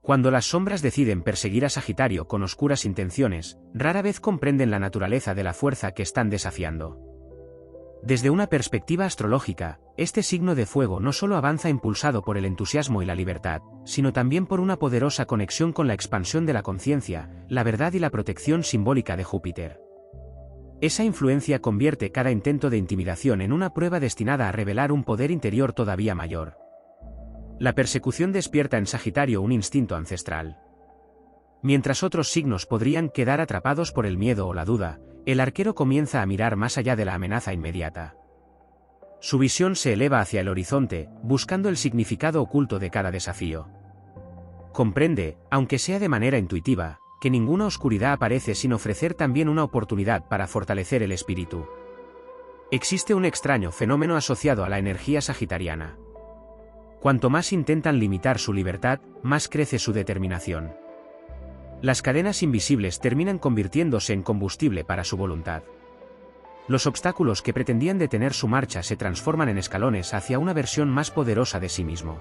Cuando las sombras deciden perseguir a Sagitario con oscuras intenciones, rara vez comprenden la naturaleza de la fuerza que están desafiando. Desde una perspectiva astrológica, este signo de fuego no solo avanza impulsado por el entusiasmo y la libertad, sino también por una poderosa conexión con la expansión de la conciencia, la verdad y la protección simbólica de Júpiter. Esa influencia convierte cada intento de intimidación en una prueba destinada a revelar un poder interior todavía mayor. La persecución despierta en Sagitario un instinto ancestral. Mientras otros signos podrían quedar atrapados por el miedo o la duda, el arquero comienza a mirar más allá de la amenaza inmediata. Su visión se eleva hacia el horizonte, buscando el significado oculto de cada desafío. Comprende, aunque sea de manera intuitiva, que ninguna oscuridad aparece sin ofrecer también una oportunidad para fortalecer el espíritu. Existe un extraño fenómeno asociado a la energía sagitariana. Cuanto más intentan limitar su libertad, más crece su determinación. Las cadenas invisibles terminan convirtiéndose en combustible para su voluntad. Los obstáculos que pretendían detener su marcha se transforman en escalones hacia una versión más poderosa de sí mismo.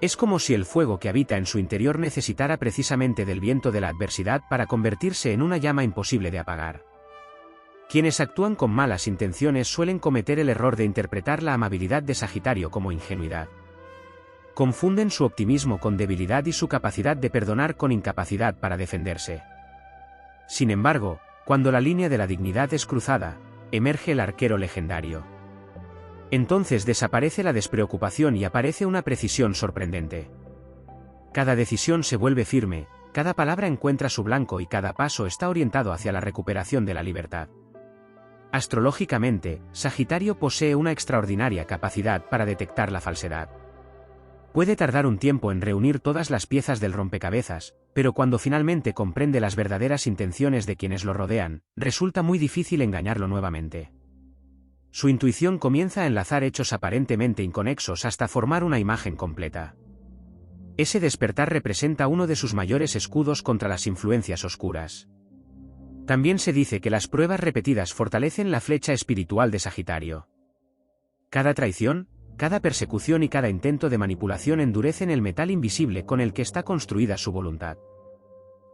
Es como si el fuego que habita en su interior necesitara precisamente del viento de la adversidad para convertirse en una llama imposible de apagar. Quienes actúan con malas intenciones suelen cometer el error de interpretar la amabilidad de Sagitario como ingenuidad. Confunden su optimismo con debilidad y su capacidad de perdonar con incapacidad para defenderse. Sin embargo, cuando la línea de la dignidad es cruzada, emerge el arquero legendario. Entonces desaparece la despreocupación y aparece una precisión sorprendente. Cada decisión se vuelve firme, cada palabra encuentra su blanco y cada paso está orientado hacia la recuperación de la libertad. Astrológicamente, Sagitario posee una extraordinaria capacidad para detectar la falsedad. Puede tardar un tiempo en reunir todas las piezas del rompecabezas, pero cuando finalmente comprende las verdaderas intenciones de quienes lo rodean, resulta muy difícil engañarlo nuevamente. Su intuición comienza a enlazar hechos aparentemente inconexos hasta formar una imagen completa. Ese despertar representa uno de sus mayores escudos contra las influencias oscuras. También se dice que las pruebas repetidas fortalecen la flecha espiritual de Sagitario. Cada traición, cada persecución y cada intento de manipulación endurecen el metal invisible con el que está construida su voluntad.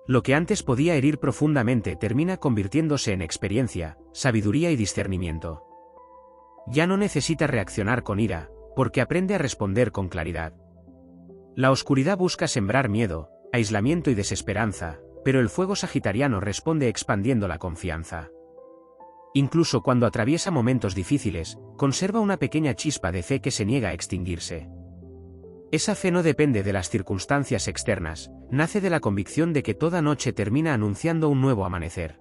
Lo que antes podía herir profundamente termina convirtiéndose en experiencia, sabiduría y discernimiento. Ya no necesita reaccionar con ira, porque aprende a responder con claridad. La oscuridad busca sembrar miedo, aislamiento y desesperanza, pero el fuego sagitariano responde expandiendo la confianza. Incluso cuando atraviesa momentos difíciles, conserva una pequeña chispa de fe que se niega a extinguirse. Esa fe no depende de las circunstancias externas, nace de la convicción de que toda noche termina anunciando un nuevo amanecer.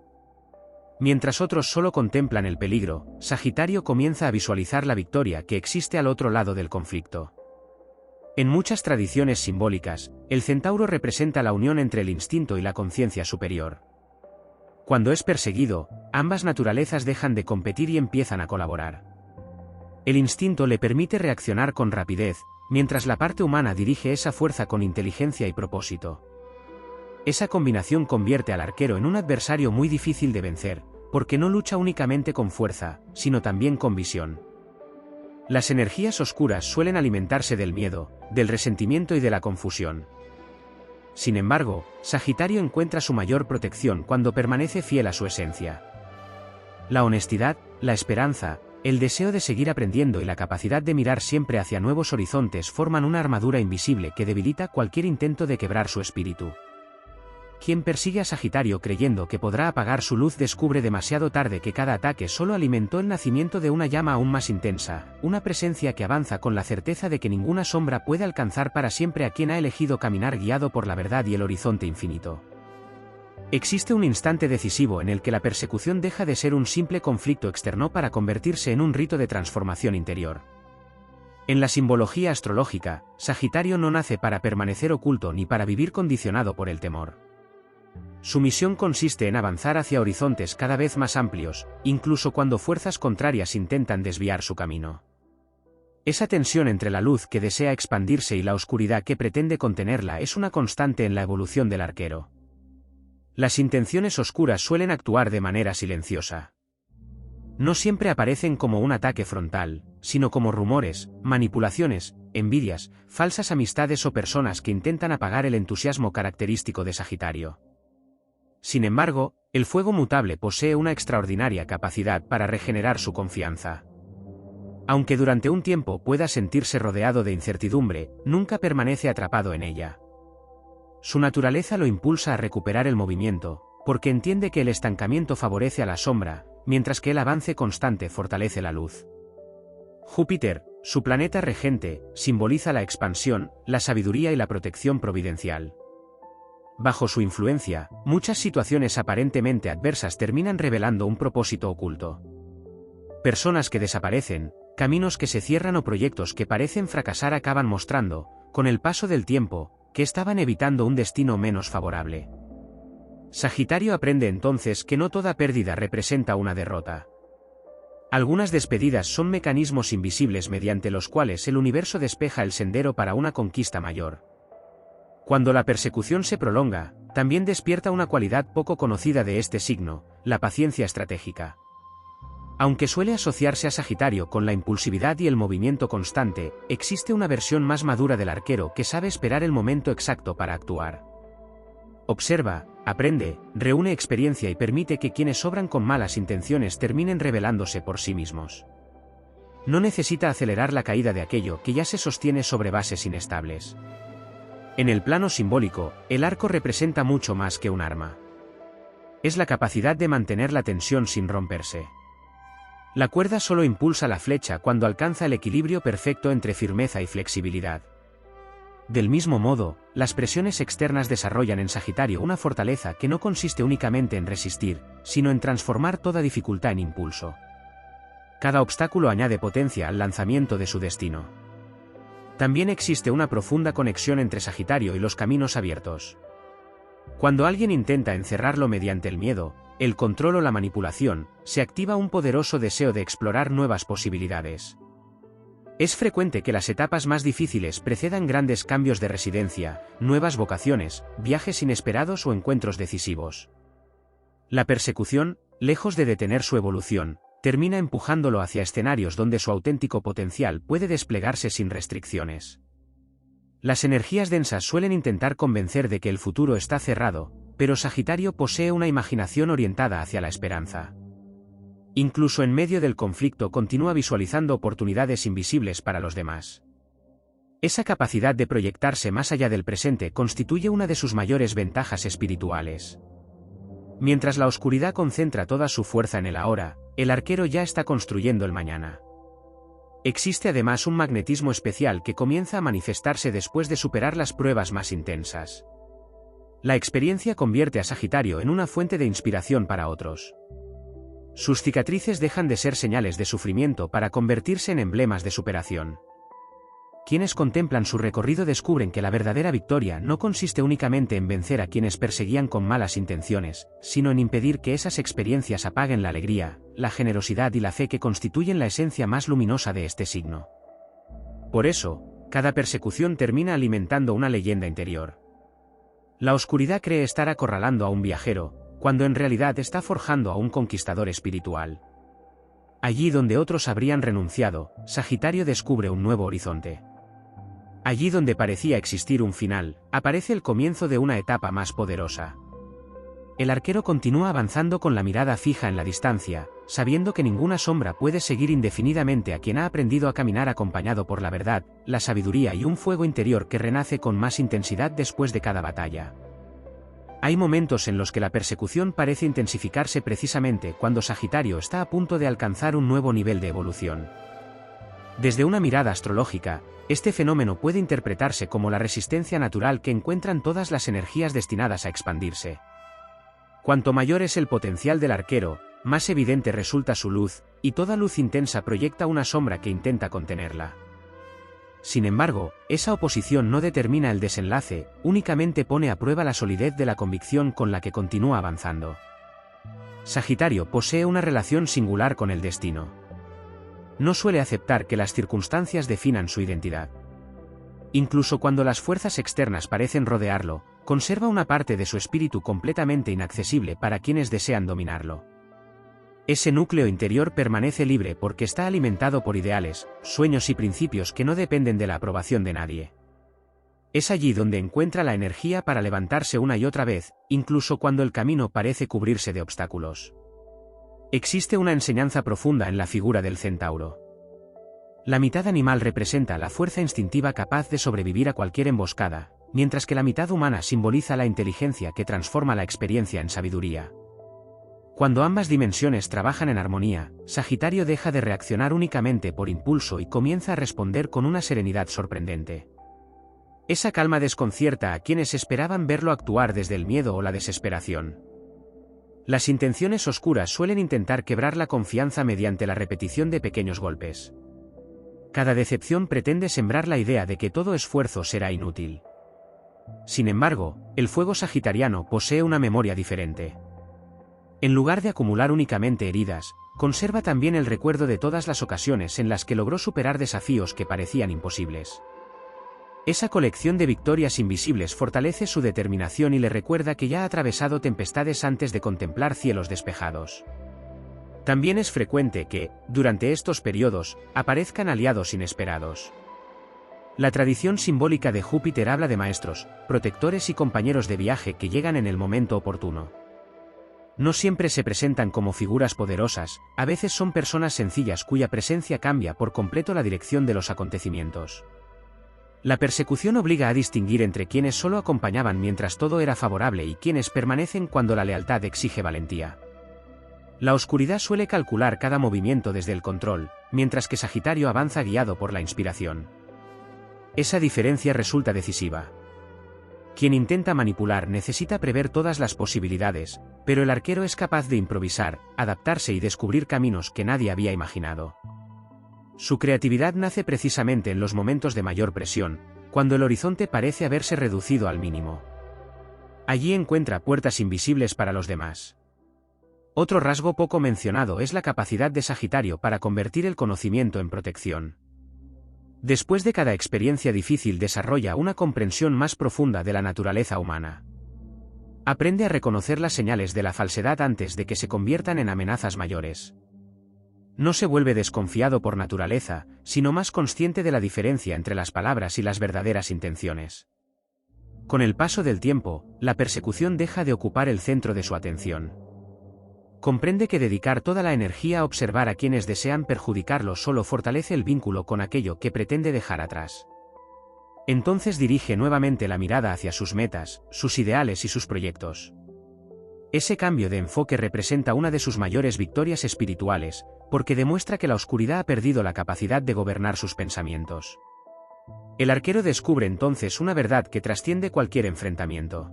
Mientras otros solo contemplan el peligro, Sagitario comienza a visualizar la victoria que existe al otro lado del conflicto. En muchas tradiciones simbólicas, el centauro representa la unión entre el instinto y la conciencia superior. Cuando es perseguido, ambas naturalezas dejan de competir y empiezan a colaborar. El instinto le permite reaccionar con rapidez, mientras la parte humana dirige esa fuerza con inteligencia y propósito. Esa combinación convierte al arquero en un adversario muy difícil de vencer, porque no lucha únicamente con fuerza, sino también con visión. Las energías oscuras suelen alimentarse del miedo, del resentimiento y de la confusión. Sin embargo, Sagitario encuentra su mayor protección cuando permanece fiel a su esencia. La honestidad, la esperanza, el deseo de seguir aprendiendo y la capacidad de mirar siempre hacia nuevos horizontes forman una armadura invisible que debilita cualquier intento de quebrar su espíritu. Quien persigue a Sagitario creyendo que podrá apagar su luz descubre demasiado tarde que cada ataque solo alimentó el nacimiento de una llama aún más intensa, una presencia que avanza con la certeza de que ninguna sombra puede alcanzar para siempre a quien ha elegido caminar guiado por la verdad y el horizonte infinito. Existe un instante decisivo en el que la persecución deja de ser un simple conflicto externo para convertirse en un rito de transformación interior. En la simbología astrológica, Sagitario no nace para permanecer oculto ni para vivir condicionado por el temor. Su misión consiste en avanzar hacia horizontes cada vez más amplios, incluso cuando fuerzas contrarias intentan desviar su camino. Esa tensión entre la luz que desea expandirse y la oscuridad que pretende contenerla es una constante en la evolución del arquero. Las intenciones oscuras suelen actuar de manera silenciosa. No siempre aparecen como un ataque frontal, sino como rumores, manipulaciones, envidias, falsas amistades o personas que intentan apagar el entusiasmo característico de Sagitario. Sin embargo, el fuego mutable posee una extraordinaria capacidad para regenerar su confianza. Aunque durante un tiempo pueda sentirse rodeado de incertidumbre, nunca permanece atrapado en ella. Su naturaleza lo impulsa a recuperar el movimiento, porque entiende que el estancamiento favorece a la sombra, mientras que el avance constante fortalece la luz. Júpiter, su planeta regente, simboliza la expansión, la sabiduría y la protección providencial. Bajo su influencia, muchas situaciones aparentemente adversas terminan revelando un propósito oculto. Personas que desaparecen, caminos que se cierran o proyectos que parecen fracasar acaban mostrando, con el paso del tiempo, que estaban evitando un destino menos favorable. Sagitario aprende entonces que no toda pérdida representa una derrota. Algunas despedidas son mecanismos invisibles mediante los cuales el universo despeja el sendero para una conquista mayor. Cuando la persecución se prolonga, también despierta una cualidad poco conocida de este signo, la paciencia estratégica. Aunque suele asociarse a Sagitario con la impulsividad y el movimiento constante, existe una versión más madura del arquero que sabe esperar el momento exacto para actuar. Observa, aprende, reúne experiencia y permite que quienes obran con malas intenciones terminen revelándose por sí mismos. No necesita acelerar la caída de aquello que ya se sostiene sobre bases inestables. En el plano simbólico, el arco representa mucho más que un arma. Es la capacidad de mantener la tensión sin romperse. La cuerda solo impulsa la flecha cuando alcanza el equilibrio perfecto entre firmeza y flexibilidad. Del mismo modo, las presiones externas desarrollan en Sagitario una fortaleza que no consiste únicamente en resistir, sino en transformar toda dificultad en impulso. Cada obstáculo añade potencia al lanzamiento de su destino. También existe una profunda conexión entre Sagitario y los caminos abiertos. Cuando alguien intenta encerrarlo mediante el miedo, el control o la manipulación, se activa un poderoso deseo de explorar nuevas posibilidades. Es frecuente que las etapas más difíciles precedan grandes cambios de residencia, nuevas vocaciones, viajes inesperados o encuentros decisivos. La persecución, lejos de detener su evolución, termina empujándolo hacia escenarios donde su auténtico potencial puede desplegarse sin restricciones. Las energías densas suelen intentar convencer de que el futuro está cerrado, pero Sagitario posee una imaginación orientada hacia la esperanza. Incluso en medio del conflicto continúa visualizando oportunidades invisibles para los demás. Esa capacidad de proyectarse más allá del presente constituye una de sus mayores ventajas espirituales. Mientras la oscuridad concentra toda su fuerza en el ahora, el arquero ya está construyendo el mañana. Existe además un magnetismo especial que comienza a manifestarse después de superar las pruebas más intensas. La experiencia convierte a Sagitario en una fuente de inspiración para otros. Sus cicatrices dejan de ser señales de sufrimiento para convertirse en emblemas de superación. Quienes contemplan su recorrido descubren que la verdadera victoria no consiste únicamente en vencer a quienes perseguían con malas intenciones, sino en impedir que esas experiencias apaguen la alegría, la generosidad y la fe que constituyen la esencia más luminosa de este signo. Por eso, cada persecución termina alimentando una leyenda interior. La oscuridad cree estar acorralando a un viajero, cuando en realidad está forjando a un conquistador espiritual. Allí donde otros habrían renunciado, Sagitario descubre un nuevo horizonte. Allí donde parecía existir un final, aparece el comienzo de una etapa más poderosa. El arquero continúa avanzando con la mirada fija en la distancia, sabiendo que ninguna sombra puede seguir indefinidamente a quien ha aprendido a caminar acompañado por la verdad, la sabiduría y un fuego interior que renace con más intensidad después de cada batalla. Hay momentos en los que la persecución parece intensificarse precisamente cuando Sagitario está a punto de alcanzar un nuevo nivel de evolución. Desde una mirada astrológica, este fenómeno puede interpretarse como la resistencia natural que encuentran todas las energías destinadas a expandirse. Cuanto mayor es el potencial del arquero, más evidente resulta su luz, y toda luz intensa proyecta una sombra que intenta contenerla. Sin embargo, esa oposición no determina el desenlace, únicamente pone a prueba la solidez de la convicción con la que continúa avanzando. Sagitario posee una relación singular con el destino. No suele aceptar que las circunstancias definan su identidad. Incluso cuando las fuerzas externas parecen rodearlo, conserva una parte de su espíritu completamente inaccesible para quienes desean dominarlo. Ese núcleo interior permanece libre porque está alimentado por ideales, sueños y principios que no dependen de la aprobación de nadie. Es allí donde encuentra la energía para levantarse una y otra vez, incluso cuando el camino parece cubrirse de obstáculos. Existe una enseñanza profunda en la figura del centauro. La mitad animal representa la fuerza instintiva capaz de sobrevivir a cualquier emboscada, mientras que la mitad humana simboliza la inteligencia que transforma la experiencia en sabiduría. Cuando ambas dimensiones trabajan en armonía, Sagitario deja de reaccionar únicamente por impulso y comienza a responder con una serenidad sorprendente. Esa calma desconcierta a quienes esperaban verlo actuar desde el miedo o la desesperación. Las intenciones oscuras suelen intentar quebrar la confianza mediante la repetición de pequeños golpes. Cada decepción pretende sembrar la idea de que todo esfuerzo será inútil. Sin embargo, el fuego sagitariano posee una memoria diferente. En lugar de acumular únicamente heridas, conserva también el recuerdo de todas las ocasiones en las que logró superar desafíos que parecían imposibles. Esa colección de victorias invisibles fortalece su determinación y le recuerda que ya ha atravesado tempestades antes de contemplar cielos despejados. También es frecuente que, durante estos periodos, aparezcan aliados inesperados. La tradición simbólica de Júpiter habla de maestros, protectores y compañeros de viaje que llegan en el momento oportuno. No siempre se presentan como figuras poderosas, a veces son personas sencillas cuya presencia cambia por completo la dirección de los acontecimientos. La persecución obliga a distinguir entre quienes solo acompañaban mientras todo era favorable y quienes permanecen cuando la lealtad exige valentía. La oscuridad suele calcular cada movimiento desde el control, mientras que Sagitario avanza guiado por la inspiración. Esa diferencia resulta decisiva. Quien intenta manipular necesita prever todas las posibilidades, pero el arquero es capaz de improvisar, adaptarse y descubrir caminos que nadie había imaginado. Su creatividad nace precisamente en los momentos de mayor presión, cuando el horizonte parece haberse reducido al mínimo. Allí encuentra puertas invisibles para los demás. Otro rasgo poco mencionado es la capacidad de Sagitario para convertir el conocimiento en protección. Después de cada experiencia difícil desarrolla una comprensión más profunda de la naturaleza humana. Aprende a reconocer las señales de la falsedad antes de que se conviertan en amenazas mayores. No se vuelve desconfiado por naturaleza, sino más consciente de la diferencia entre las palabras y las verdaderas intenciones. Con el paso del tiempo, la persecución deja de ocupar el centro de su atención. Comprende que dedicar toda la energía a observar a quienes desean perjudicarlo solo fortalece el vínculo con aquello que pretende dejar atrás. Entonces dirige nuevamente la mirada hacia sus metas, sus ideales y sus proyectos. Ese cambio de enfoque representa una de sus mayores victorias espirituales, porque demuestra que la oscuridad ha perdido la capacidad de gobernar sus pensamientos. El arquero descubre entonces una verdad que trasciende cualquier enfrentamiento.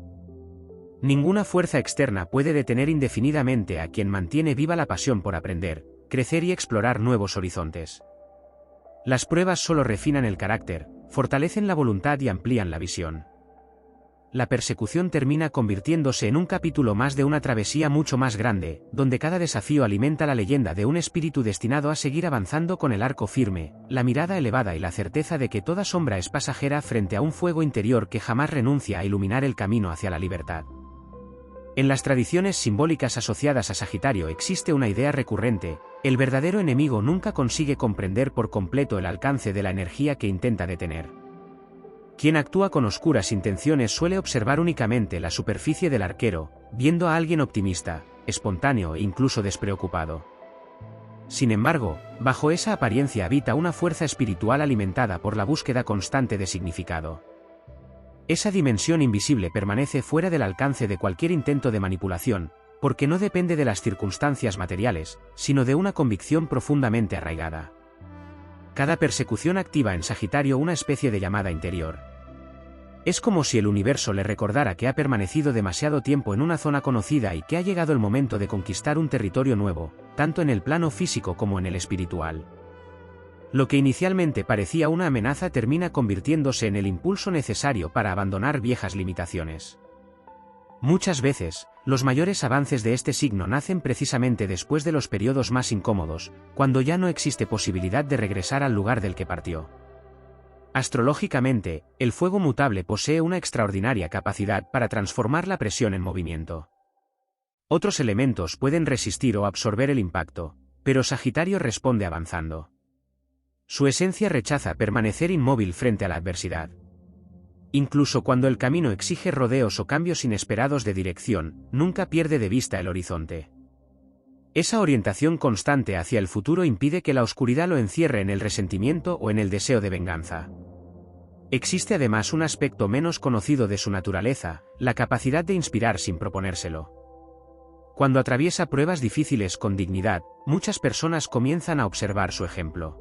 Ninguna fuerza externa puede detener indefinidamente a quien mantiene viva la pasión por aprender, crecer y explorar nuevos horizontes. Las pruebas solo refinan el carácter, fortalecen la voluntad y amplían la visión. La persecución termina convirtiéndose en un capítulo más de una travesía mucho más grande, donde cada desafío alimenta la leyenda de un espíritu destinado a seguir avanzando con el arco firme, la mirada elevada y la certeza de que toda sombra es pasajera frente a un fuego interior que jamás renuncia a iluminar el camino hacia la libertad. En las tradiciones simbólicas asociadas a Sagitario existe una idea recurrente: el verdadero enemigo nunca consigue comprender por completo el alcance de la energía que intenta detener. Quien actúa con oscuras intenciones suele observar únicamente la superficie del arquero, viendo a alguien optimista, espontáneo e incluso despreocupado. Sin embargo, bajo esa apariencia habita una fuerza espiritual alimentada por la búsqueda constante de significado. Esa dimensión invisible permanece fuera del alcance de cualquier intento de manipulación, porque no depende de las circunstancias materiales, sino de una convicción profundamente arraigada. Cada persecución activa en Sagitario una especie de llamada interior. Es como si el universo le recordara que ha permanecido demasiado tiempo en una zona conocida y que ha llegado el momento de conquistar un territorio nuevo, tanto en el plano físico como en el espiritual. Lo que inicialmente parecía una amenaza termina convirtiéndose en el impulso necesario para abandonar viejas limitaciones. Muchas veces, los mayores avances de este signo nacen precisamente después de los periodos más incómodos, cuando ya no existe posibilidad de regresar al lugar del que partió. Astrológicamente, el fuego mutable posee una extraordinaria capacidad para transformar la presión en movimiento. Otros elementos pueden resistir o absorber el impacto, pero Sagitario responde avanzando. Su esencia rechaza permanecer inmóvil frente a la adversidad. Incluso cuando el camino exige rodeos o cambios inesperados de dirección, nunca pierde de vista el horizonte. Esa orientación constante hacia el futuro impide que la oscuridad lo encierre en el resentimiento o en el deseo de venganza. Existe además un aspecto menos conocido de su naturaleza, la capacidad de inspirar sin proponérselo. Cuando atraviesa pruebas difíciles con dignidad, muchas personas comienzan a observar su ejemplo.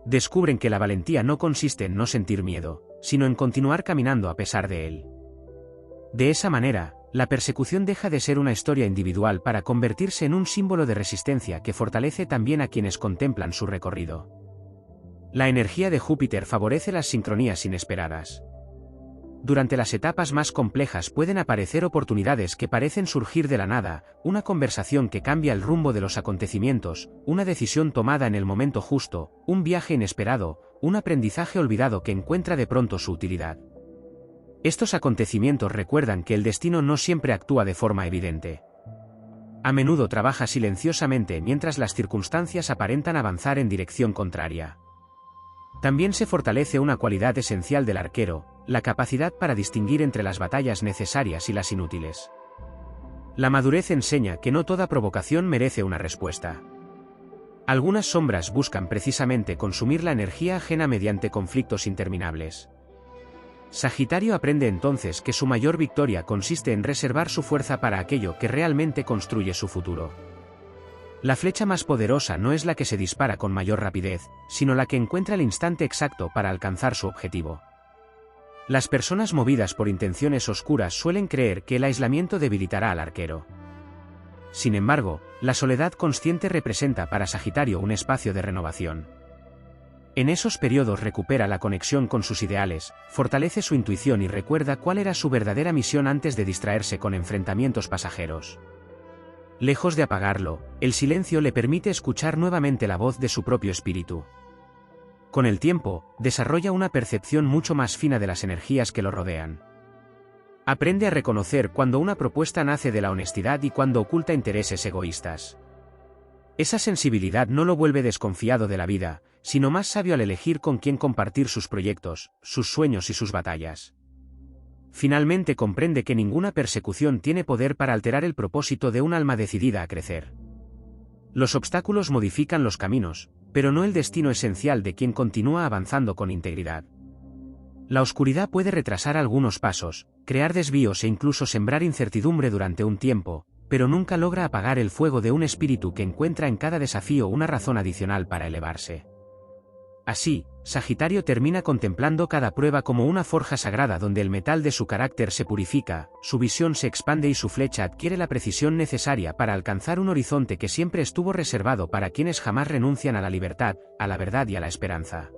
Descubren que la valentía no consiste en no sentir miedo, sino en continuar caminando a pesar de él. De esa manera, la persecución deja de ser una historia individual para convertirse en un símbolo de resistencia que fortalece también a quienes contemplan su recorrido. La energía de Júpiter favorece las sincronías inesperadas. Durante las etapas más complejas pueden aparecer oportunidades que parecen surgir de la nada, una conversación que cambia el rumbo de los acontecimientos, una decisión tomada en el momento justo, un viaje inesperado, un aprendizaje olvidado que encuentra de pronto su utilidad. Estos acontecimientos recuerdan que el destino no siempre actúa de forma evidente. A menudo trabaja silenciosamente mientras las circunstancias aparentan avanzar en dirección contraria. También se fortalece una cualidad esencial del arquero, la capacidad para distinguir entre las batallas necesarias y las inútiles. La madurez enseña que no toda provocación merece una respuesta. Algunas sombras buscan precisamente consumir la energía ajena mediante conflictos interminables. Sagitario aprende entonces que su mayor victoria consiste en reservar su fuerza para aquello que realmente construye su futuro. La flecha más poderosa no es la que se dispara con mayor rapidez, sino la que encuentra el instante exacto para alcanzar su objetivo. Las personas movidas por intenciones oscuras suelen creer que el aislamiento debilitará al arquero. Sin embargo, la soledad consciente representa para Sagitario un espacio de renovación. En esos periodos recupera la conexión con sus ideales, fortalece su intuición y recuerda cuál era su verdadera misión antes de distraerse con enfrentamientos pasajeros. Lejos de apagarlo, el silencio le permite escuchar nuevamente la voz de su propio espíritu. Con el tiempo, desarrolla una percepción mucho más fina de las energías que lo rodean. Aprende a reconocer cuando una propuesta nace de la honestidad y cuando oculta intereses egoístas. Esa sensibilidad no lo vuelve desconfiado de la vida, sino más sabio al elegir con quién compartir sus proyectos, sus sueños y sus batallas. Finalmente comprende que ninguna persecución tiene poder para alterar el propósito de un alma decidida a crecer. Los obstáculos modifican los caminos, pero no el destino esencial de quien continúa avanzando con integridad. La oscuridad puede retrasar algunos pasos, crear desvíos e incluso sembrar incertidumbre durante un tiempo, pero nunca logra apagar el fuego de un espíritu que encuentra en cada desafío una razón adicional para elevarse. Así, Sagitario termina contemplando cada prueba como una forja sagrada donde el metal de su carácter se purifica, su visión se expande y su flecha adquiere la precisión necesaria para alcanzar un horizonte que siempre estuvo reservado para quienes jamás renuncian a la libertad, a la verdad y a la esperanza.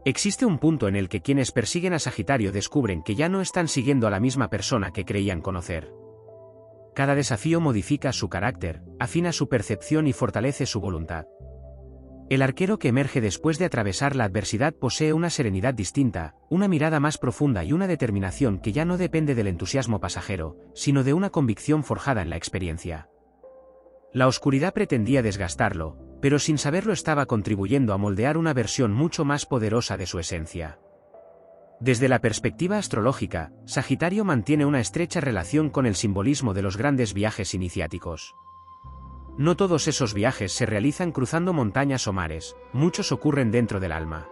Existe un punto en el que quienes persiguen a Sagitario descubren que ya no están siguiendo a la misma persona que creían conocer. Cada desafío modifica su carácter, afina su percepción y fortalece su voluntad. El arquero que emerge después de atravesar la adversidad posee una serenidad distinta, una mirada más profunda y una determinación que ya no depende del entusiasmo pasajero, sino de una convicción forjada en la experiencia. La oscuridad pretendía desgastarlo, pero sin saberlo estaba contribuyendo a moldear una versión mucho más poderosa de su esencia. Desde la perspectiva astrológica, Sagitario mantiene una estrecha relación con el simbolismo de los grandes viajes iniciáticos. No todos esos viajes se realizan cruzando montañas o mares, muchos ocurren dentro del alma.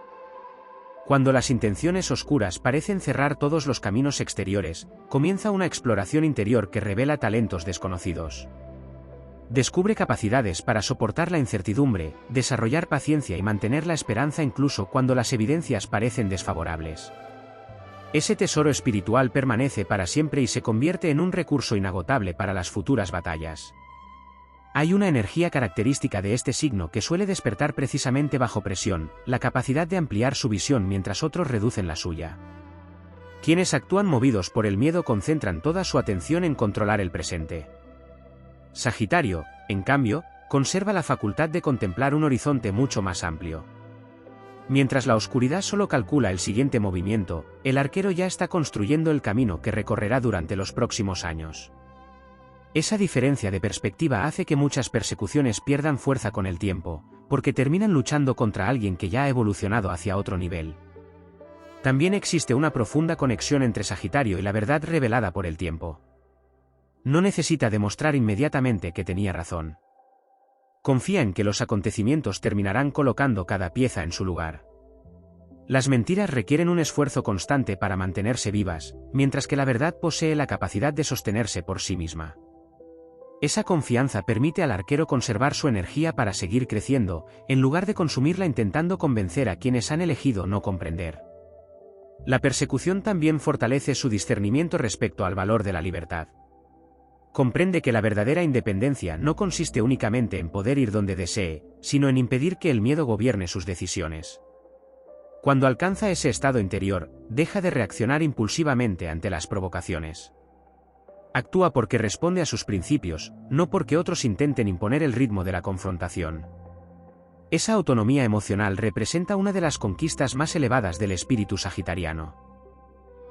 Cuando las intenciones oscuras parecen cerrar todos los caminos exteriores, comienza una exploración interior que revela talentos desconocidos. Descubre capacidades para soportar la incertidumbre, desarrollar paciencia y mantener la esperanza incluso cuando las evidencias parecen desfavorables. Ese tesoro espiritual permanece para siempre y se convierte en un recurso inagotable para las futuras batallas. Hay una energía característica de este signo que suele despertar precisamente bajo presión, la capacidad de ampliar su visión mientras otros reducen la suya. Quienes actúan movidos por el miedo concentran toda su atención en controlar el presente. Sagitario, en cambio, conserva la facultad de contemplar un horizonte mucho más amplio. Mientras la oscuridad solo calcula el siguiente movimiento, el arquero ya está construyendo el camino que recorrerá durante los próximos años. Esa diferencia de perspectiva hace que muchas persecuciones pierdan fuerza con el tiempo, porque terminan luchando contra alguien que ya ha evolucionado hacia otro nivel. También existe una profunda conexión entre Sagitario y la verdad revelada por el tiempo. No necesita demostrar inmediatamente que tenía razón. Confía en que los acontecimientos terminarán colocando cada pieza en su lugar. Las mentiras requieren un esfuerzo constante para mantenerse vivas, mientras que la verdad posee la capacidad de sostenerse por sí misma. Esa confianza permite al arquero conservar su energía para seguir creciendo, en lugar de consumirla intentando convencer a quienes han elegido no comprender. La persecución también fortalece su discernimiento respecto al valor de la libertad. Comprende que la verdadera independencia no consiste únicamente en poder ir donde desee, sino en impedir que el miedo gobierne sus decisiones. Cuando alcanza ese estado interior, deja de reaccionar impulsivamente ante las provocaciones. Actúa porque responde a sus principios, no porque otros intenten imponer el ritmo de la confrontación. Esa autonomía emocional representa una de las conquistas más elevadas del espíritu sagitariano.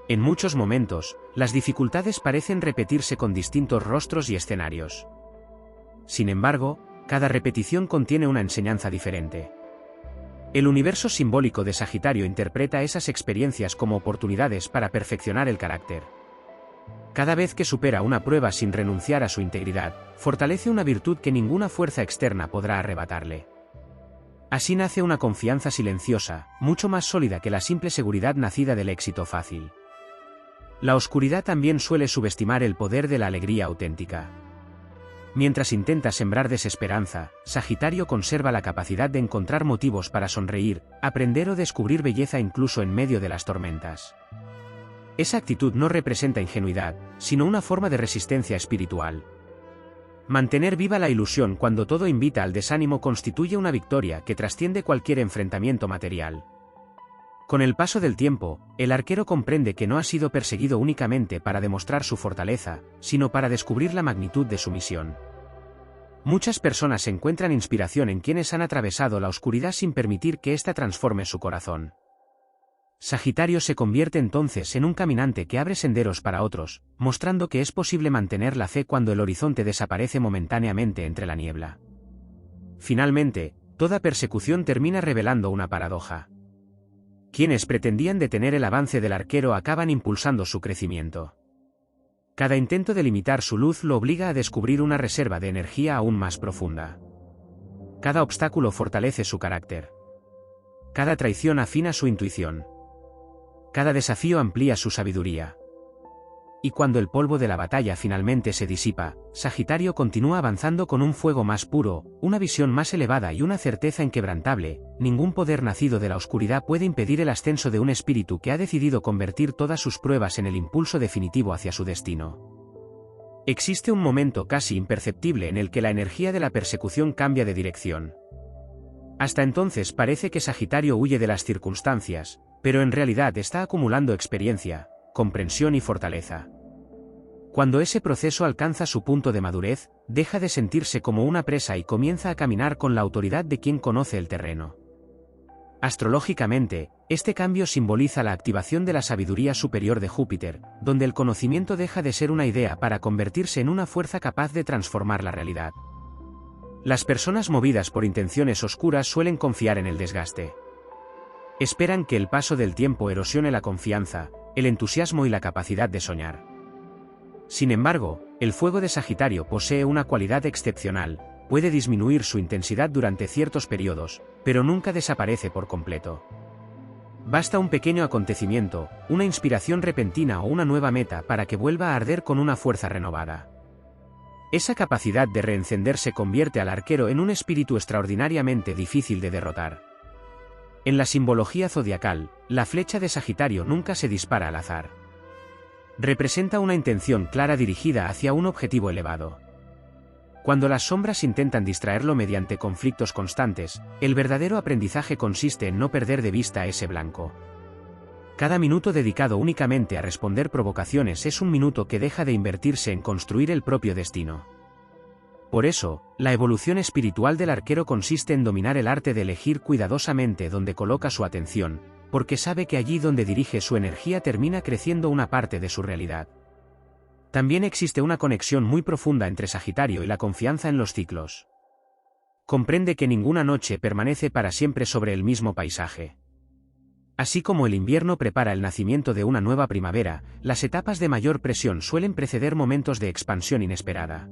En muchos momentos, las dificultades parecen repetirse con distintos rostros y escenarios. Sin embargo, cada repetición contiene una enseñanza diferente. El universo simbólico de Sagitario interpreta esas experiencias como oportunidades para perfeccionar el carácter. Cada vez que supera una prueba sin renunciar a su integridad, fortalece una virtud que ninguna fuerza externa podrá arrebatarle. Así nace una confianza silenciosa, mucho más sólida que la simple seguridad nacida del éxito fácil. La oscuridad también suele subestimar el poder de la alegría auténtica. Mientras intenta sembrar desesperanza, Sagitario conserva la capacidad de encontrar motivos para sonreír, aprender o descubrir belleza incluso en medio de las tormentas. Esa actitud no representa ingenuidad, sino una forma de resistencia espiritual. Mantener viva la ilusión cuando todo invita al desánimo constituye una victoria que trasciende cualquier enfrentamiento material. Con el paso del tiempo, el arquero comprende que no ha sido perseguido únicamente para demostrar su fortaleza, sino para descubrir la magnitud de su misión. Muchas personas encuentran inspiración en quienes han atravesado la oscuridad sin permitir que ésta transforme su corazón. Sagitario se convierte entonces en un caminante que abre senderos para otros, mostrando que es posible mantener la fe cuando el horizonte desaparece momentáneamente entre la niebla. Finalmente, toda persecución termina revelando una paradoja. Quienes pretendían detener el avance del arquero acaban impulsando su crecimiento. Cada intento de limitar su luz lo obliga a descubrir una reserva de energía aún más profunda. Cada obstáculo fortalece su carácter. Cada traición afina su intuición. Cada desafío amplía su sabiduría. Y cuando el polvo de la batalla finalmente se disipa, Sagitario continúa avanzando con un fuego más puro, una visión más elevada y una certeza inquebrantable. Ningún poder nacido de la oscuridad puede impedir el ascenso de un espíritu que ha decidido convertir todas sus pruebas en el impulso definitivo hacia su destino. Existe un momento casi imperceptible en el que la energía de la persecución cambia de dirección. Hasta entonces parece que Sagitario huye de las circunstancias, pero en realidad está acumulando experiencia, comprensión y fortaleza. Cuando ese proceso alcanza su punto de madurez, deja de sentirse como una presa y comienza a caminar con la autoridad de quien conoce el terreno. Astrológicamente, este cambio simboliza la activación de la sabiduría superior de Júpiter, donde el conocimiento deja de ser una idea para convertirse en una fuerza capaz de transformar la realidad. Las personas movidas por intenciones oscuras suelen confiar en el desgaste. Esperan que el paso del tiempo erosione la confianza, el entusiasmo y la capacidad de soñar. Sin embargo, el fuego de Sagitario posee una cualidad excepcional: puede disminuir su intensidad durante ciertos periodos, pero nunca desaparece por completo. Basta un pequeño acontecimiento, una inspiración repentina o una nueva meta para que vuelva a arder con una fuerza renovada. Esa capacidad de reencenderse convierte al arquero en un espíritu extraordinariamente difícil de derrotar. En la simbología zodiacal, la flecha de Sagitario nunca se dispara al azar. Representa una intención clara dirigida hacia un objetivo elevado. Cuando las sombras intentan distraerlo mediante conflictos constantes, el verdadero aprendizaje consiste en no perder de vista ese blanco. Cada minuto dedicado únicamente a responder provocaciones es un minuto que deja de invertirse en construir el propio destino. Por eso, la evolución espiritual del arquero consiste en dominar el arte de elegir cuidadosamente dónde coloca su atención, porque sabe que allí donde dirige su energía termina creciendo una parte de su realidad. También existe una conexión muy profunda entre Sagitario y la confianza en los ciclos. Comprende que ninguna noche permanece para siempre sobre el mismo paisaje. Así como el invierno prepara el nacimiento de una nueva primavera, las etapas de mayor presión suelen preceder momentos de expansión inesperada.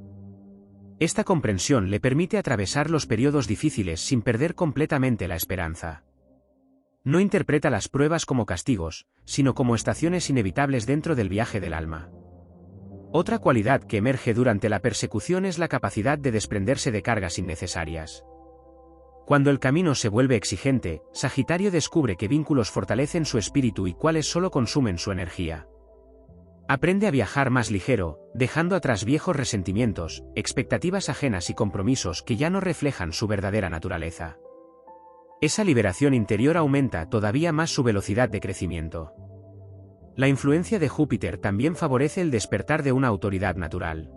Esta comprensión le permite atravesar los periodos difíciles sin perder completamente la esperanza. No interpreta las pruebas como castigos, sino como estaciones inevitables dentro del viaje del alma. Otra cualidad que emerge durante la persecución es la capacidad de desprenderse de cargas innecesarias. Cuando el camino se vuelve exigente, Sagitario descubre qué vínculos fortalecen su espíritu y cuáles solo consumen su energía. Aprende a viajar más ligero, dejando atrás viejos resentimientos, expectativas ajenas y compromisos que ya no reflejan su verdadera naturaleza. Esa liberación interior aumenta todavía más su velocidad de crecimiento. La influencia de Júpiter también favorece el despertar de una autoridad natural.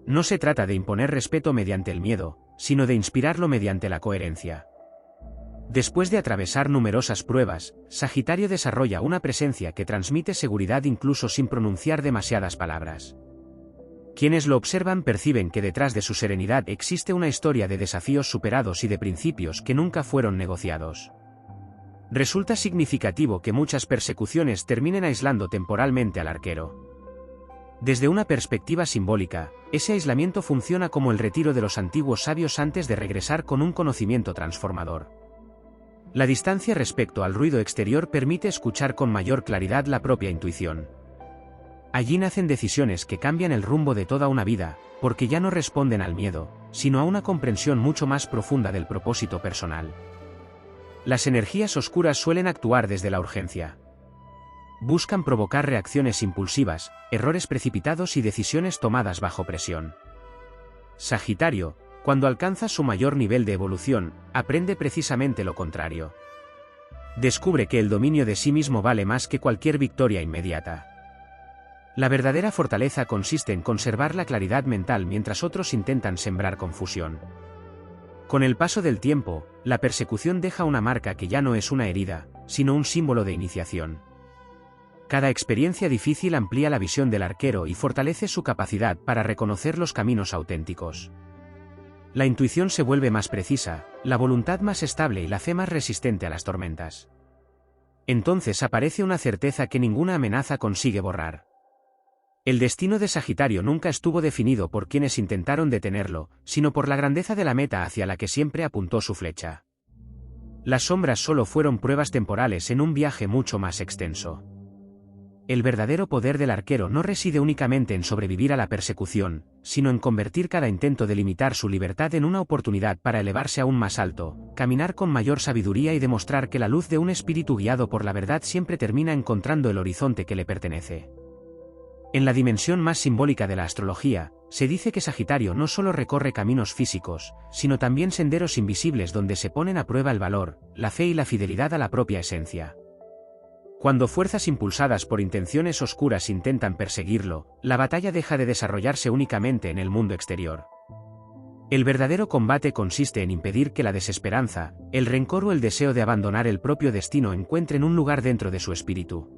No se trata de imponer respeto mediante el miedo, sino de inspirarlo mediante la coherencia. Después de atravesar numerosas pruebas, Sagitario desarrolla una presencia que transmite seguridad incluso sin pronunciar demasiadas palabras. Quienes lo observan perciben que detrás de su serenidad existe una historia de desafíos superados y de principios que nunca fueron negociados. Resulta significativo que muchas persecuciones terminen aislando temporalmente al arquero. Desde una perspectiva simbólica, ese aislamiento funciona como el retiro de los antiguos sabios antes de regresar con un conocimiento transformador. La distancia respecto al ruido exterior permite escuchar con mayor claridad la propia intuición. Allí nacen decisiones que cambian el rumbo de toda una vida, porque ya no responden al miedo, sino a una comprensión mucho más profunda del propósito personal. Las energías oscuras suelen actuar desde la urgencia. Buscan provocar reacciones impulsivas, errores precipitados y decisiones tomadas bajo presión. Sagitario, cuando alcanza su mayor nivel de evolución, aprende precisamente lo contrario. Descubre que el dominio de sí mismo vale más que cualquier victoria inmediata. La verdadera fortaleza consiste en conservar la claridad mental mientras otros intentan sembrar confusión. Con el paso del tiempo, la persecución deja una marca que ya no es una herida, sino un símbolo de iniciación. Cada experiencia difícil amplía la visión del arquero y fortalece su capacidad para reconocer los caminos auténticos. La intuición se vuelve más precisa, la voluntad más estable y la fe más resistente a las tormentas. Entonces aparece una certeza que ninguna amenaza consigue borrar. El destino de Sagitario nunca estuvo definido por quienes intentaron detenerlo, sino por la grandeza de la meta hacia la que siempre apuntó su flecha. Las sombras solo fueron pruebas temporales en un viaje mucho más extenso. El verdadero poder del arquero no reside únicamente en sobrevivir a la persecución, sino en convertir cada intento de limitar su libertad en una oportunidad para elevarse aún más alto, caminar con mayor sabiduría y demostrar que la luz de un espíritu guiado por la verdad siempre termina encontrando el horizonte que le pertenece. En la dimensión más simbólica de la astrología, se dice que Sagitario no solo recorre caminos físicos, sino también senderos invisibles donde se ponen a prueba el valor, la fe y la fidelidad a la propia esencia. Cuando fuerzas impulsadas por intenciones oscuras intentan perseguirlo, la batalla deja de desarrollarse únicamente en el mundo exterior. El verdadero combate consiste en impedir que la desesperanza, el rencor o el deseo de abandonar el propio destino encuentren un lugar dentro de su espíritu.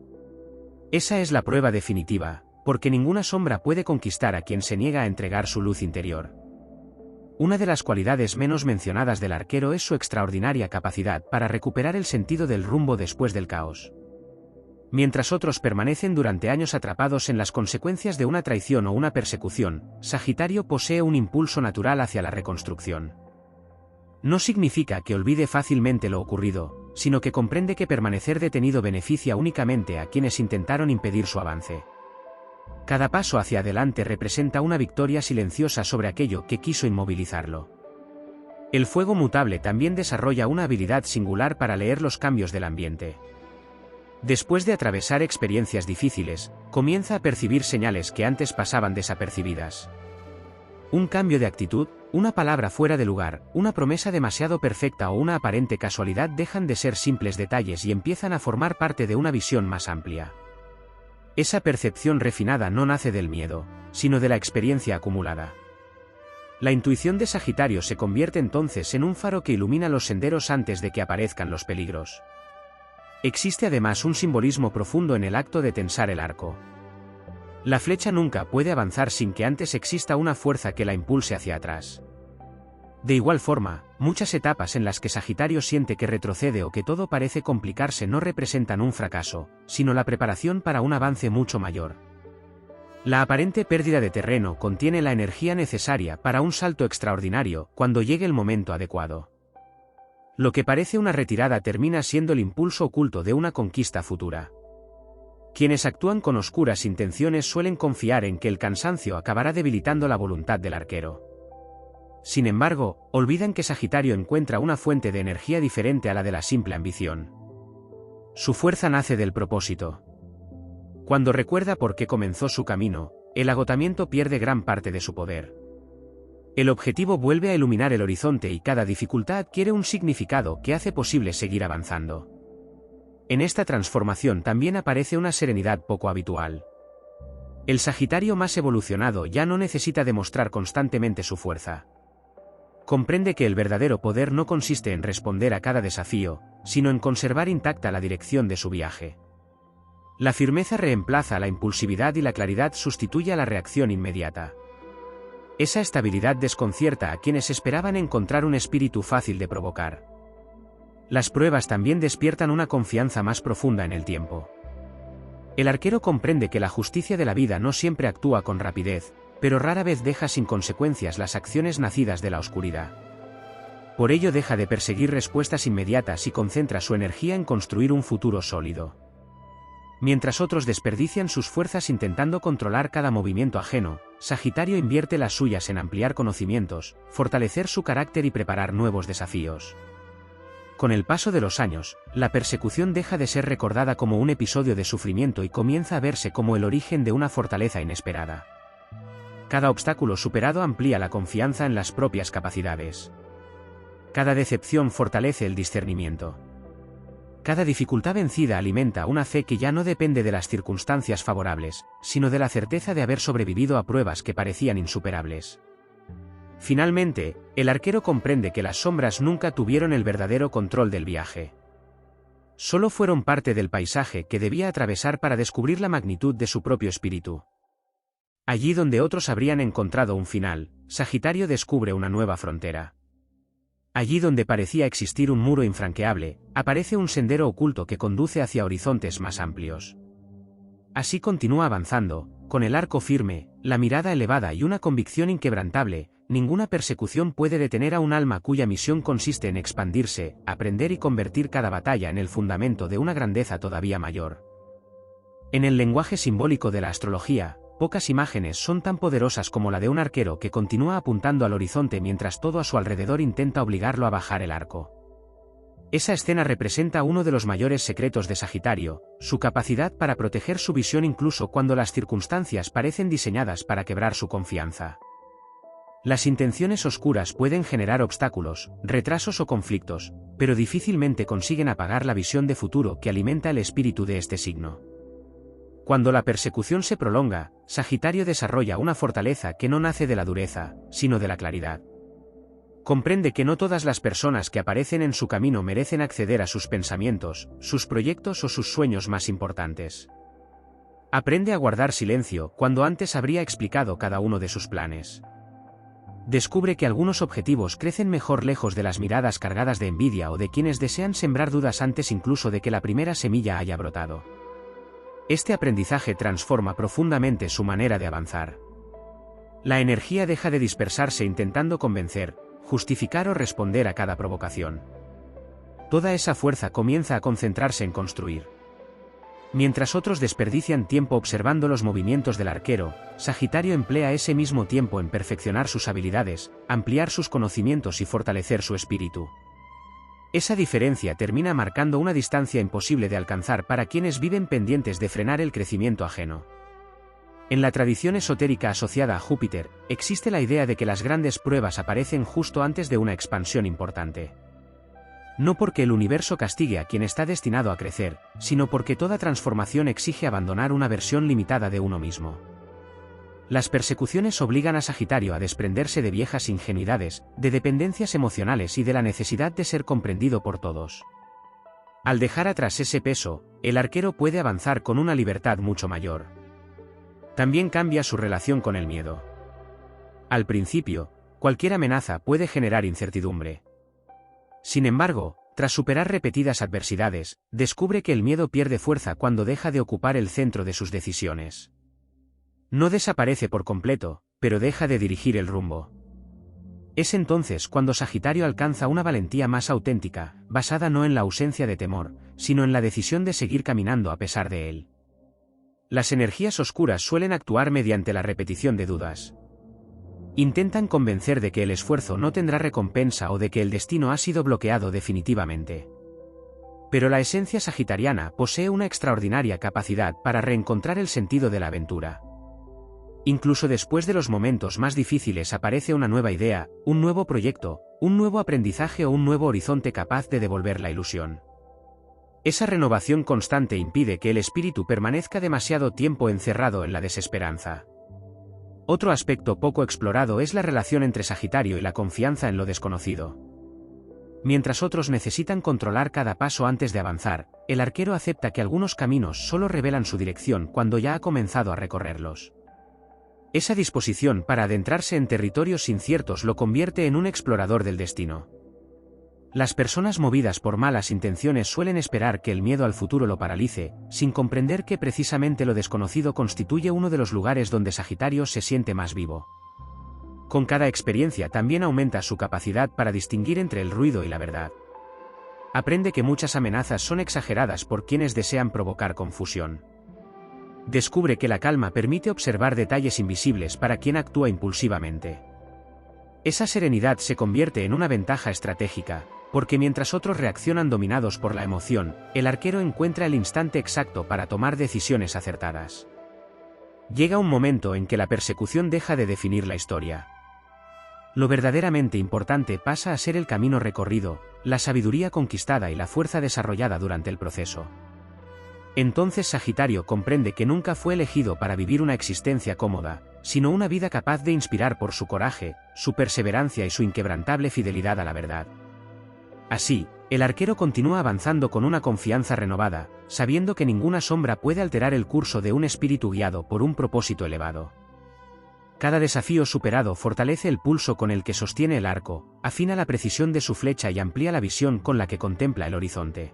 Esa es la prueba definitiva, porque ninguna sombra puede conquistar a quien se niega a entregar su luz interior. Una de las cualidades menos mencionadas del arquero es su extraordinaria capacidad para recuperar el sentido del rumbo después del caos. Mientras otros permanecen durante años atrapados en las consecuencias de una traición o una persecución, Sagitario posee un impulso natural hacia la reconstrucción. No significa que olvide fácilmente lo ocurrido, sino que comprende que permanecer detenido beneficia únicamente a quienes intentaron impedir su avance. Cada paso hacia adelante representa una victoria silenciosa sobre aquello que quiso inmovilizarlo. El fuego mutable también desarrolla una habilidad singular para leer los cambios del ambiente. Después de atravesar experiencias difíciles, comienza a percibir señales que antes pasaban desapercibidas. Un cambio de actitud, una palabra fuera de lugar, una promesa demasiado perfecta o una aparente casualidad dejan de ser simples detalles y empiezan a formar parte de una visión más amplia. Esa percepción refinada no nace del miedo, sino de la experiencia acumulada. La intuición de Sagitario se convierte entonces en un faro que ilumina los senderos antes de que aparezcan los peligros. Existe además un simbolismo profundo en el acto de tensar el arco. La flecha nunca puede avanzar sin que antes exista una fuerza que la impulse hacia atrás. De igual forma, muchas etapas en las que Sagitario siente que retrocede o que todo parece complicarse no representan un fracaso, sino la preparación para un avance mucho mayor. La aparente pérdida de terreno contiene la energía necesaria para un salto extraordinario cuando llegue el momento adecuado. Lo que parece una retirada termina siendo el impulso oculto de una conquista futura. Quienes actúan con oscuras intenciones suelen confiar en que el cansancio acabará debilitando la voluntad del arquero. Sin embargo, olvidan que Sagitario encuentra una fuente de energía diferente a la de la simple ambición. Su fuerza nace del propósito. Cuando recuerda por qué comenzó su camino, el agotamiento pierde gran parte de su poder. El objetivo vuelve a iluminar el horizonte y cada dificultad adquiere un significado que hace posible seguir avanzando. En esta transformación también aparece una serenidad poco habitual. El Sagitario más evolucionado ya no necesita demostrar constantemente su fuerza. Comprende que el verdadero poder no consiste en responder a cada desafío, sino en conservar intacta la dirección de su viaje. La firmeza reemplaza la impulsividad y la claridad sustituye a la reacción inmediata. Esa estabilidad desconcierta a quienes esperaban encontrar un espíritu fácil de provocar. Las pruebas también despiertan una confianza más profunda en el tiempo. El arquero comprende que la justicia de la vida no siempre actúa con rapidez, pero rara vez deja sin consecuencias las acciones nacidas de la oscuridad. Por ello deja de perseguir respuestas inmediatas y concentra su energía en construir un futuro sólido. Mientras otros desperdician sus fuerzas intentando controlar cada movimiento ajeno, Sagitario invierte las suyas en ampliar conocimientos, fortalecer su carácter y preparar nuevos desafíos. Con el paso de los años, la persecución deja de ser recordada como un episodio de sufrimiento y comienza a verse como el origen de una fortaleza inesperada. Cada obstáculo superado amplía la confianza en las propias capacidades. Cada decepción fortalece el discernimiento. Cada dificultad vencida alimenta una fe que ya no depende de las circunstancias favorables, sino de la certeza de haber sobrevivido a pruebas que parecían insuperables. Finalmente, el arquero comprende que las sombras nunca tuvieron el verdadero control del viaje. Solo fueron parte del paisaje que debía atravesar para descubrir la magnitud de su propio espíritu. Allí donde otros habrían encontrado un final, Sagitario descubre una nueva frontera. Allí donde parecía existir un muro infranqueable, aparece un sendero oculto que conduce hacia horizontes más amplios. Así continúa avanzando, con el arco firme, la mirada elevada y una convicción inquebrantable. Ninguna persecución puede detener a un alma cuya misión consiste en expandirse, aprender y convertir cada batalla en el fundamento de una grandeza todavía mayor. En el lenguaje simbólico de la astrología, pocas imágenes son tan poderosas como la de un arquero que continúa apuntando al horizonte mientras todo a su alrededor intenta obligarlo a bajar el arco. Esa escena representa uno de los mayores secretos de Sagitario, su capacidad para proteger su visión incluso cuando las circunstancias parecen diseñadas para quebrar su confianza. Las intenciones oscuras pueden generar obstáculos, retrasos o conflictos, pero difícilmente consiguen apagar la visión de futuro que alimenta el espíritu de este signo. Cuando la persecución se prolonga, Sagitario desarrolla una fortaleza que no nace de la dureza, sino de la claridad. Comprende que no todas las personas que aparecen en su camino merecen acceder a sus pensamientos, sus proyectos o sus sueños más importantes. Aprende a guardar silencio cuando antes habría explicado cada uno de sus planes. Descubre que algunos objetivos crecen mejor lejos de las miradas cargadas de envidia o de quienes desean sembrar dudas antes incluso de que la primera semilla haya brotado. Este aprendizaje transforma profundamente su manera de avanzar. La energía deja de dispersarse intentando convencer, justificar o responder a cada provocación. Toda esa fuerza comienza a concentrarse en construir. Mientras otros desperdician tiempo observando los movimientos del arquero, Sagitario emplea ese mismo tiempo en perfeccionar sus habilidades, ampliar sus conocimientos y fortalecer su espíritu. Esa diferencia termina marcando una distancia imposible de alcanzar para quienes viven pendientes de frenar el crecimiento ajeno. En la tradición esotérica asociada a Júpiter, existe la idea de que las grandes pruebas aparecen justo antes de una expansión importante. No porque el universo castigue a quien está destinado a crecer, sino porque toda transformación exige abandonar una versión limitada de uno mismo. Las persecuciones obligan a Sagitario a desprenderse de viejas ingenuidades, de dependencias emocionales y de la necesidad de ser comprendido por todos. Al dejar atrás ese peso, el arquero puede avanzar con una libertad mucho mayor. También cambia su relación con el miedo. Al principio, cualquier amenaza puede generar incertidumbre. Sin embargo, tras superar repetidas adversidades, descubre que el miedo pierde fuerza cuando deja de ocupar el centro de sus decisiones. No desaparece por completo, pero deja de dirigir el rumbo. Es entonces cuando Sagitario alcanza una valentía más auténtica, basada no en la ausencia de temor, sino en la decisión de seguir caminando a pesar de él. Las energías oscuras suelen actuar mediante la repetición de dudas. Intentan convencer de que el esfuerzo no tendrá recompensa o de que el destino ha sido bloqueado definitivamente. Pero la esencia sagitariana posee una extraordinaria capacidad para reencontrar el sentido de la aventura. Incluso después de los momentos más difíciles aparece una nueva idea, un nuevo proyecto, un nuevo aprendizaje o un nuevo horizonte capaz de devolver la ilusión. Esa renovación constante impide que el espíritu permanezca demasiado tiempo encerrado en la desesperanza. Otro aspecto poco explorado es la relación entre Sagitario y la confianza en lo desconocido. Mientras otros necesitan controlar cada paso antes de avanzar, el arquero acepta que algunos caminos solo revelan su dirección cuando ya ha comenzado a recorrerlos. Esa disposición para adentrarse en territorios inciertos lo convierte en un explorador del destino. Las personas movidas por malas intenciones suelen esperar que el miedo al futuro lo paralice, sin comprender que precisamente lo desconocido constituye uno de los lugares donde Sagitario se siente más vivo. Con cada experiencia también aumenta su capacidad para distinguir entre el ruido y la verdad. Aprende que muchas amenazas son exageradas por quienes desean provocar confusión. Descubre que la calma permite observar detalles invisibles para quien actúa impulsivamente. Esa serenidad se convierte en una ventaja estratégica, porque mientras otros reaccionan dominados por la emoción, el arquero encuentra el instante exacto para tomar decisiones acertadas. Llega un momento en que la persecución deja de definir la historia. Lo verdaderamente importante pasa a ser el camino recorrido, la sabiduría conquistada y la fuerza desarrollada durante el proceso. Entonces Sagitario comprende que nunca fue elegido para vivir una existencia cómoda, sino una vida capaz de inspirar por su coraje, su perseverancia y su inquebrantable fidelidad a la verdad. Así, el arquero continúa avanzando con una confianza renovada, sabiendo que ninguna sombra puede alterar el curso de un espíritu guiado por un propósito elevado. Cada desafío superado fortalece el pulso con el que sostiene el arco, afina la precisión de su flecha y amplía la visión con la que contempla el horizonte.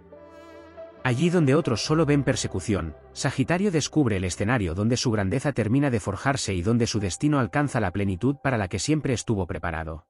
Allí donde otros solo ven persecución, Sagitario descubre el escenario donde su grandeza termina de forjarse y donde su destino alcanza la plenitud para la que siempre estuvo preparado.